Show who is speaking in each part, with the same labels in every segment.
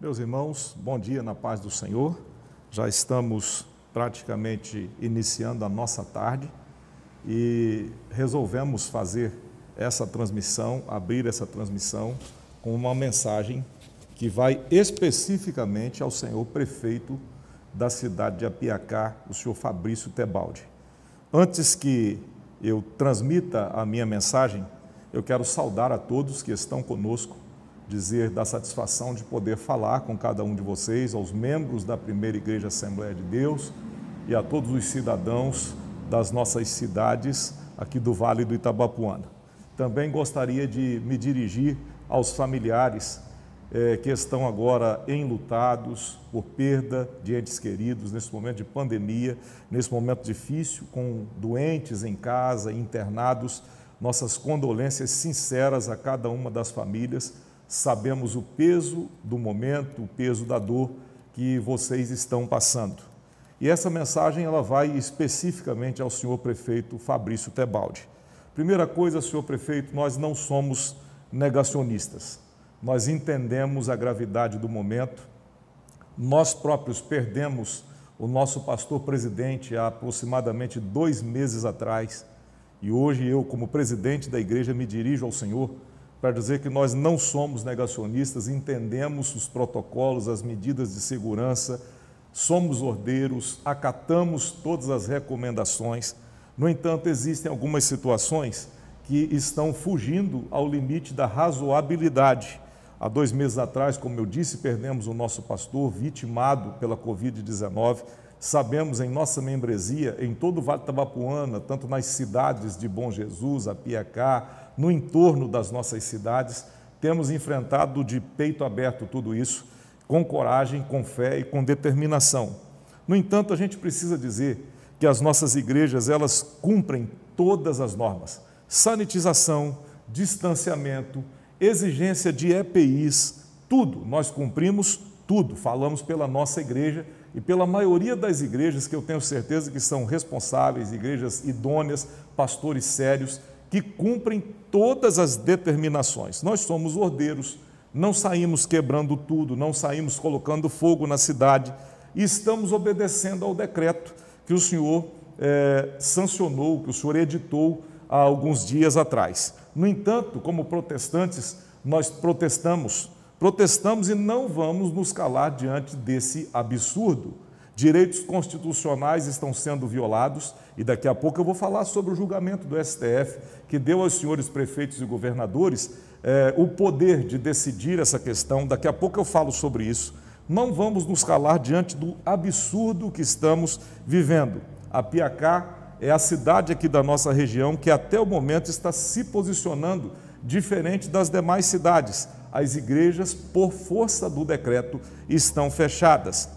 Speaker 1: Meus irmãos, bom dia na paz do Senhor. Já estamos praticamente iniciando a nossa tarde e resolvemos fazer essa transmissão, abrir essa transmissão com uma mensagem que vai especificamente ao senhor prefeito da cidade de Apiacá, o senhor Fabrício Tebaldi. Antes que eu transmita a minha mensagem, eu quero saudar a todos que estão conosco, dizer da satisfação de poder falar com cada um de vocês, aos membros da Primeira Igreja Assembleia de Deus e a todos os cidadãos das nossas cidades aqui do Vale do Itabapuana. Também gostaria de me dirigir aos familiares que estão agora enlutados por perda de entes queridos, nesse momento de pandemia, nesse momento difícil, com doentes em casa, internados. Nossas condolências sinceras a cada uma das famílias. Sabemos o peso do momento, o peso da dor que vocês estão passando. E essa mensagem ela vai especificamente ao senhor prefeito Fabrício Tebaldi. Primeira coisa, senhor prefeito, nós não somos negacionistas. Nós entendemos a gravidade do momento. Nós próprios perdemos o nosso pastor presidente há aproximadamente 2 meses atrás. E hoje eu, como presidente da igreja, me dirijo ao senhor para dizer que nós não somos negacionistas, entendemos os protocolos, as medidas de segurança, somos ordeiros, acatamos todas as recomendações. No entanto, existem algumas situações que estão fugindo ao limite da razoabilidade. Há 2 meses atrás, como eu disse, perdemos o nosso pastor vitimado pela Covid-19. Sabemos em nossa membresia, em todo o Vale do Itabapuana, tanto nas cidades de Bom Jesus, Apiacá, no entorno das nossas cidades, temos enfrentado de peito aberto tudo isso, com coragem, com fé e com determinação. No entanto, a gente precisa dizer que as nossas igrejas, elas cumprem todas as normas. Sanitização, distanciamento, exigência de EPIs, tudo, nós cumprimos tudo, falamos pela nossa igreja e pela maioria das igrejas que eu tenho certeza que são responsáveis, igrejas idôneas, pastores sérios, que cumprem todas as determinações. Nós somos ordeiros, não saímos quebrando tudo, não saímos colocando fogo na cidade e estamos obedecendo ao decreto que o senhor sancionou, que o senhor editou há alguns dias atrás. No entanto, como protestantes, nós protestamos e não vamos nos calar diante desse absurdo. Direitos constitucionais estão sendo violados e daqui a pouco eu vou falar sobre o julgamento do STF, que deu aos senhores prefeitos e governadores o poder de decidir essa questão. Daqui a pouco eu falo sobre isso. Não vamos nos calar diante do absurdo que estamos vivendo. Apiacá é a cidade aqui da nossa região que até o momento está se posicionando diferente das demais cidades. As igrejas, por força do decreto, estão fechadas.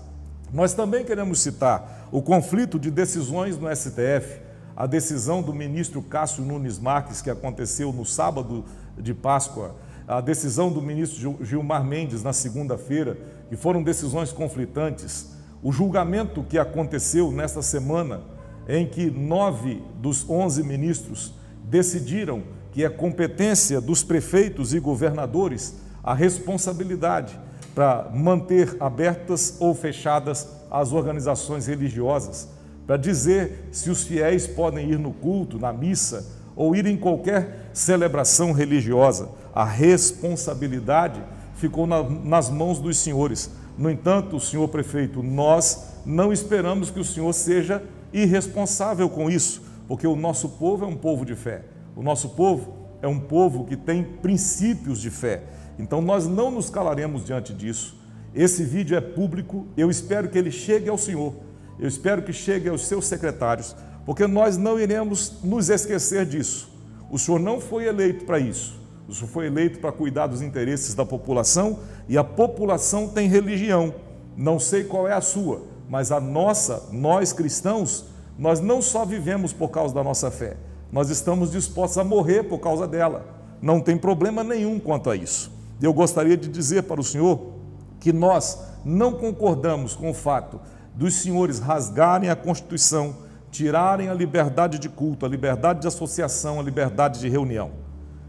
Speaker 1: Nós também queremos citar o conflito de decisões no STF, a decisão do ministro Cássio Nunes Marques, que aconteceu no sábado de Páscoa, a decisão do ministro Gilmar Mendes na segunda-feira, que foram decisões conflitantes, o julgamento que aconteceu nesta semana, em que 9 dos 11 ministros decidiram que é competência dos prefeitos e governadores a responsabilidade para manter abertas ou fechadas as organizações religiosas, para dizer se os fiéis podem ir no culto, na missa, ou ir em qualquer celebração religiosa. A responsabilidade ficou nas mãos dos senhores. No entanto, senhor prefeito, nós não esperamos que o senhor seja irresponsável com isso, porque o nosso povo é um povo de fé. O nosso povo é um povo que tem princípios de fé. Então, nós não nos calaremos diante disso. Esse vídeo é público, eu espero que ele chegue ao senhor, eu espero que chegue aos seus secretários, porque nós não iremos nos esquecer disso. O senhor não foi eleito para isso, o senhor foi eleito para cuidar dos interesses da população e a população tem religião. Não sei qual é a sua, mas a nossa, nós cristãos, nós não só vivemos por causa da nossa fé, nós estamos dispostos a morrer por causa dela. Não tem problema nenhum quanto a isso. Eu gostaria de dizer para o senhor que nós não concordamos com o fato dos senhores rasgarem a Constituição, tirarem a liberdade de culto, a liberdade de associação, a liberdade de reunião.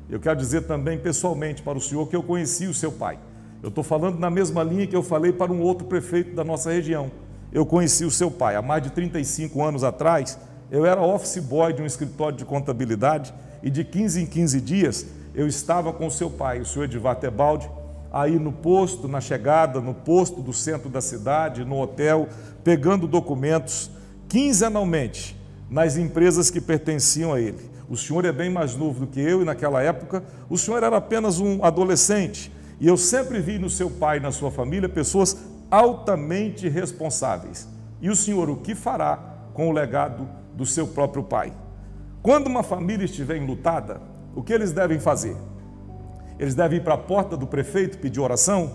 Speaker 1: Eu quero dizer também pessoalmente para o senhor que eu conheci o seu pai. Eu estou falando na mesma linha que eu falei para um outro prefeito da nossa região. Eu conheci o seu pai há mais de 35 anos atrás. Eu era office boy de um escritório de contabilidade e de 15 em 15 dias eu estava com o seu pai, o senhor Edivar Tebaldi, aí no posto, na chegada, no posto do centro da cidade, no hotel, pegando documentos quinzenalmente nas empresas que pertenciam a ele. O senhor é bem mais novo do que eu e naquela época o senhor era apenas um adolescente. E eu sempre vi no seu pai e na sua família pessoas altamente responsáveis. E o senhor o que fará com o legado do seu próprio pai? Quando uma família estiver enlutada, o que eles devem fazer? Eles devem ir para a porta do prefeito pedir oração?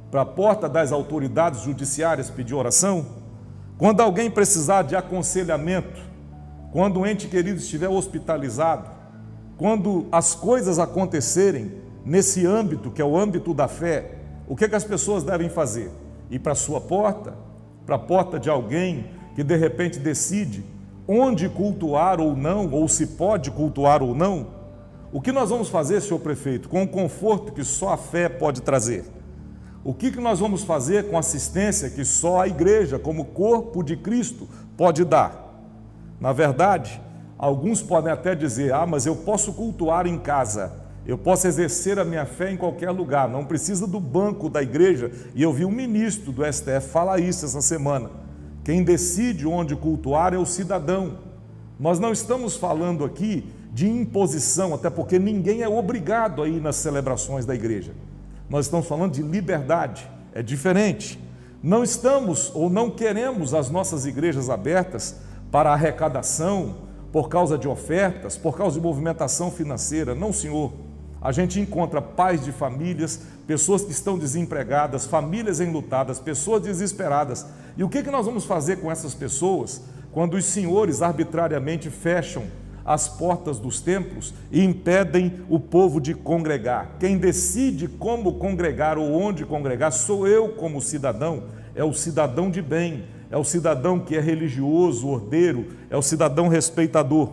Speaker 1: Para a porta das autoridades judiciárias pedir oração? Quando alguém precisar de aconselhamento, quando um ente querido estiver hospitalizado, quando as coisas acontecerem nesse âmbito, que é o âmbito da fé, o que as pessoas devem fazer? Ir para a sua porta, para a porta de alguém que de repente decide onde cultuar ou não, ou se pode cultuar ou não? O que nós vamos fazer, senhor prefeito, com o conforto que só a fé pode trazer? O que nós vamos fazer com a assistência que só a igreja, como corpo de Cristo, pode dar? Na verdade, alguns podem até dizer, mas eu posso cultuar em casa, eu posso exercer a minha fé em qualquer lugar, não precisa do banco da igreja. E eu vi um ministro do STF falar isso essa semana. Quem decide onde cultuar é o cidadão. Nós não estamos falando aqui de imposição, até porque ninguém é obrigado a ir nas celebrações da igreja. Nós estamos falando de liberdade, é diferente. Não estamos ou não queremos as nossas igrejas abertas para arrecadação, por causa de ofertas, por causa de movimentação financeira. Não, senhor. A gente encontra pais de famílias, pessoas que estão desempregadas, famílias enlutadas, pessoas desesperadas. E o que nós vamos fazer com essas pessoas quando os senhores arbitrariamente fecham as portas dos templos e impedem o povo de congregar? Quem decide como congregar ou onde congregar sou eu como cidadão, é o cidadão de bem, é o cidadão que é religioso, ordeiro, é o cidadão respeitador.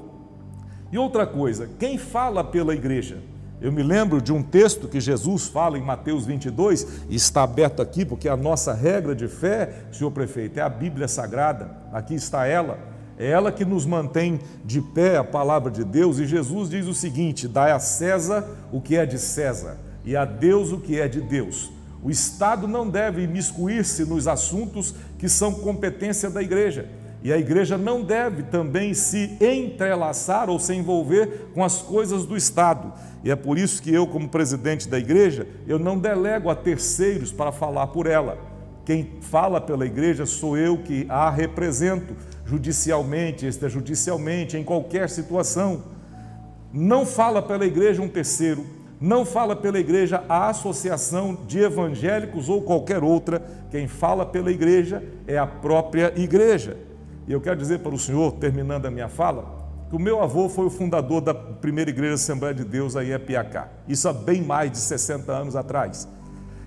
Speaker 1: E outra coisa, quem fala pela igreja? Eu me lembro de um texto que Jesus fala em Mateus 22, e está aberto aqui, porque a nossa regra de fé, senhor prefeito, é a Bíblia Sagrada. Aqui está ela, é ela que nos mantém de pé a palavra de Deus. E Jesus diz o seguinte: dai a César o que é de César e a Deus o que é de Deus. O Estado não deve imiscuir-se nos assuntos que são competência da igreja. E a igreja não deve também se entrelaçar ou se envolver com as coisas do Estado. E é por isso que eu, como presidente da igreja, eu não delego a terceiros para falar por ela. Quem fala pela igreja sou eu que a represento judicialmente, extrajudicialmente, em qualquer situação. Não fala pela igreja um terceiro, não fala pela igreja a associação de evangélicos ou qualquer outra. Quem fala pela igreja é a própria igreja. E eu quero dizer para o senhor, terminando a minha fala, que o meu avô foi o fundador da primeira igreja Assembleia de Deus aí em Apiacá. Isso há bem mais de 60 anos atrás.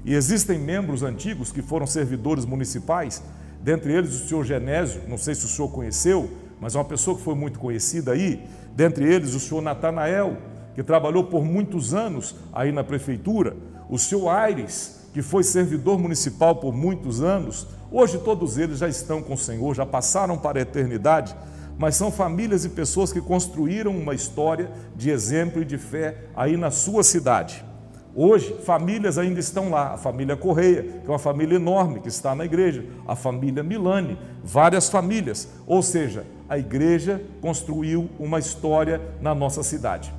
Speaker 1: E existem membros antigos que foram servidores municipais, dentre eles o senhor Genésio, não sei se o senhor conheceu, mas é uma pessoa que foi muito conhecida aí, dentre eles o senhor Natanael, que trabalhou por muitos anos aí na prefeitura, o senhor Aires, que foi servidor municipal por muitos anos. Hoje todos eles já estão com o Senhor, já passaram para a eternidade, mas são famílias e pessoas que construíram uma história de exemplo e de fé aí na sua cidade. Hoje, famílias ainda estão lá, a família Correia, que é uma família enorme que está na igreja, a família Milani, várias famílias, ou seja, a igreja construiu uma história na nossa cidade.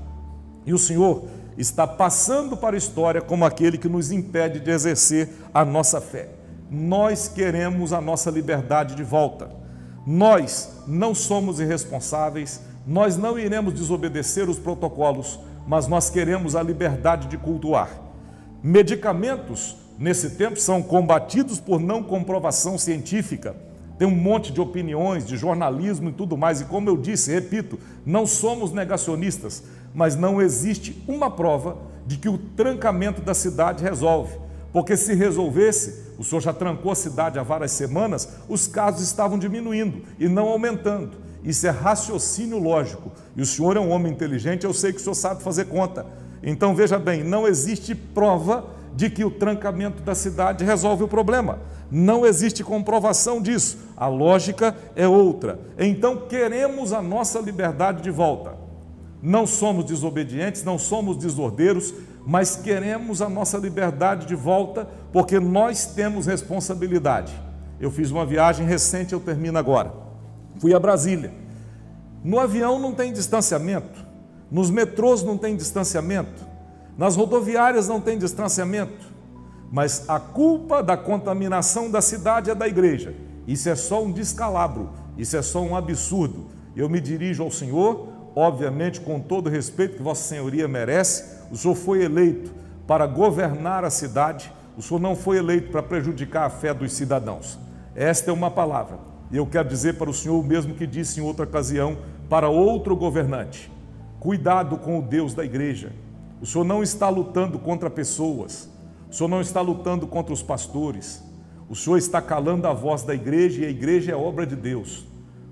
Speaker 1: E o Senhor está passando para a história como aquele que nos impede de exercer a nossa fé. Nós queremos a nossa liberdade de volta. Nós não somos irresponsáveis, nós não iremos desobedecer os protocolos, mas nós queremos a liberdade de cultuar. Medicamentos, nesse tempo, são combatidos por não comprovação científica. Tem um monte de opiniões, de jornalismo e tudo mais. E como eu disse, repito, não somos negacionistas, mas não existe uma prova de que o trancamento da cidade resolve. Porque se resolvesse, o senhor já trancou a cidade há várias semanas, os casos estavam diminuindo e não aumentando. Isso é raciocínio lógico. E o senhor é um homem inteligente, eu sei que o senhor sabe fazer conta. Então, veja bem, não existe prova de que o trancamento da cidade resolve o problema. Não existe comprovação disso. A lógica é outra. Então queremos a nossa liberdade de volta. Não somos desobedientes, não somos desordeiros, mas queremos a nossa liberdade de volta porque nós temos responsabilidade. Eu fiz uma viagem recente, eu termino agora. Fui a Brasília. No avião não tem distanciamento, nos metrôs não tem distanciamento, nas rodoviárias não tem distanciamento, mas a culpa da contaminação da cidade é da igreja. Isso é só um descalabro, isso é só um absurdo. Eu me dirijo ao Senhor, obviamente com todo o respeito que Vossa Senhoria merece. O Senhor foi eleito para governar a cidade, o Senhor não foi eleito para prejudicar a fé dos cidadãos. Esta é uma palavra, e eu quero dizer para o Senhor o mesmo que disse em outra ocasião para outro governante: cuidado com o Deus da igreja. O Senhor não está lutando contra pessoas, o Senhor não está lutando contra os pastores, o Senhor está calando a voz da igreja, e a igreja é obra de Deus.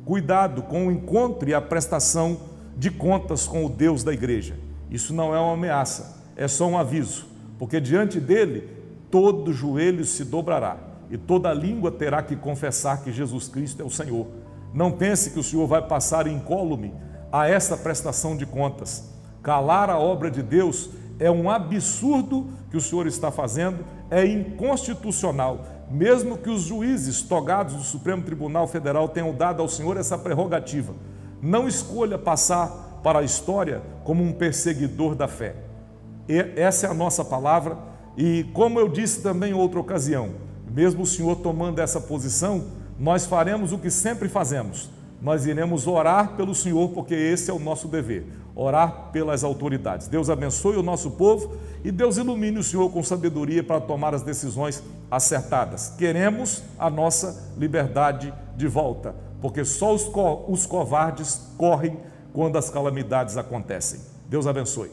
Speaker 1: Cuidado com o encontro e a prestação de contas com o Deus da igreja. Isso não é uma ameaça, é só um aviso, porque diante dele todo joelho se dobrará e toda língua terá que confessar que Jesus Cristo é o Senhor. Não pense que o Senhor vai passar incólume a essa prestação de contas. Calar a obra de Deus é um absurdo que o Senhor está fazendo, é inconstitucional. Mesmo que os juízes togados do Supremo Tribunal Federal tenham dado ao Senhor essa prerrogativa, não escolha passar para a história como um perseguidor da fé. Essa é a nossa palavra, e como eu disse também em outra ocasião, mesmo o Senhor tomando essa posição, nós faremos o que sempre fazemos. Nós iremos orar pelo Senhor, porque esse é o nosso dever, orar pelas autoridades. Deus abençoe o nosso povo e Deus ilumine o Senhor com sabedoria para tomar as decisões acertadas. Queremos a nossa liberdade de volta, porque só os covardes correm quando as calamidades acontecem. Deus abençoe.